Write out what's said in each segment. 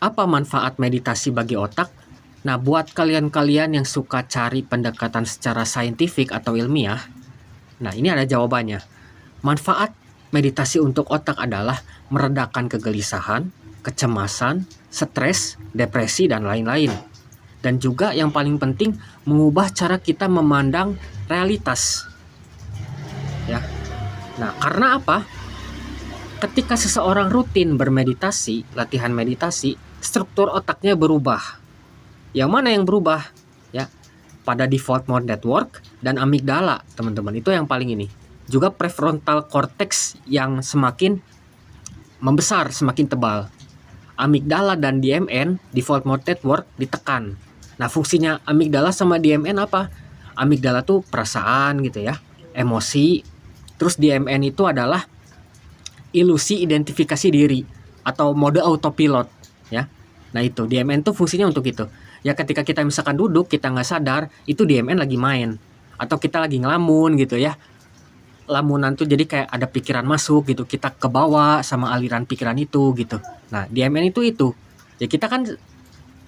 Apa manfaat meditasi bagi otak? Nah, buat kalian-kalian yang suka cari pendekatan secara saintifik atau ilmiah, nah ini ada jawabannya. Manfaat meditasi untuk otak adalah meredakan kegelisahan, kecemasan, stres, depresi, dan lain-lain. Dan juga yang paling penting, mengubah cara kita memandang realitas. Ya. Nah, karena apa? Ketika seseorang rutin bermeditasi, latihan meditasi, struktur otaknya berubah. Yang mana yang berubah? Ya, pada default mode network dan amigdala, teman-teman. Itu yang paling ini. Juga prefrontal cortex yang semakin membesar, semakin tebal. Amigdala dan DMN, default mode network, ditekan. Nah, fungsinya amigdala sama DMN apa? Amigdala tuh perasaan gitu ya, emosi. Terus DMN itu adalah ilusi identifikasi diri atau mode autopilot ya. Nah itu DMN tuh fungsinya untuk itu. Ya ketika kita misalkan duduk kita nggak sadar itu DMN lagi main atau kita lagi ngelamun gitu ya. Lamunan tuh jadi kayak ada pikiran masuk gitu, kita kebawa sama aliran pikiran itu gitu. Nah DMN itu ya kita kan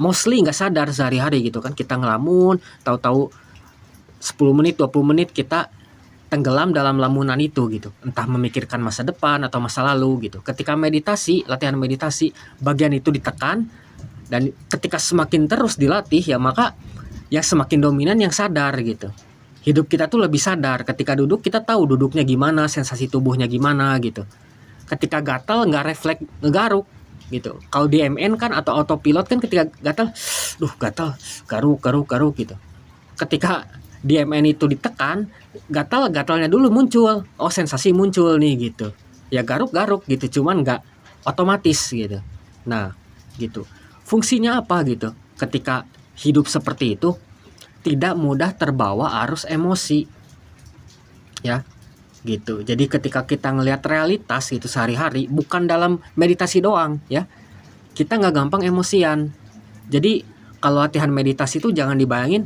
mostly nggak sadar sehari-hari gitu kan, kita ngelamun tahu-tahu 10 menit 20 menit kita tenggelam dalam lamunan itu gitu, entah memikirkan masa depan atau masa lalu gitu. Ketika meditasi, latihan meditasi, bagian itu ditekan dan ketika semakin terus dilatih ya maka yang semakin dominan yang sadar gitu. Hidup kita tuh lebih sadar. Ketika duduk kita tahu duduknya gimana, sensasi tubuhnya gimana gitu. Ketika gatal nggak refleks ngegaruk gitu. Kalau DMN kan atau autopilot kan ketika gatal, gatal, garuk gitu. Ketika DMN itu ditekan, gatalnya dulu muncul. Oh, sensasi muncul nih gitu. Ya garuk-garuk gitu, cuman nggak otomatis gitu. Nah, gitu. Fungsinya apa gitu? Ketika hidup seperti itu, tidak mudah terbawa arus emosi. Ya, gitu. Jadi ketika kita ngelihat realitas itu sehari-hari, bukan dalam meditasi doang ya. Kita nggak gampang emosian. Jadi kalau latihan meditasi itu jangan dibayangin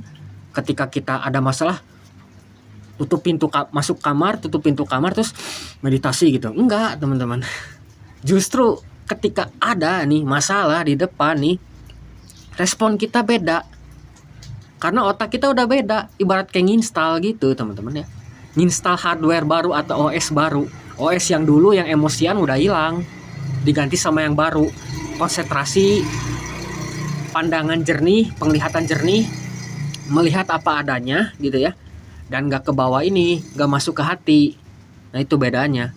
ketika kita ada masalah tutup pintu masuk kamar, tutup pintu kamar terus meditasi gitu. Enggak, teman-teman. Justru ketika ada nih masalah di depan nih, respon kita beda. Karena otak kita udah beda, ibarat kayak nginstal gitu, teman-teman ya. Nginstal hardware baru atau OS baru. OS yang dulu yang emosian udah hilang, diganti sama yang baru. Konsentrasi, pandangan jernih, penglihatan jernih, melihat apa adanya gitu ya, dan gak ke bawah ini, gak masuk ke hati. Nah itu bedanya.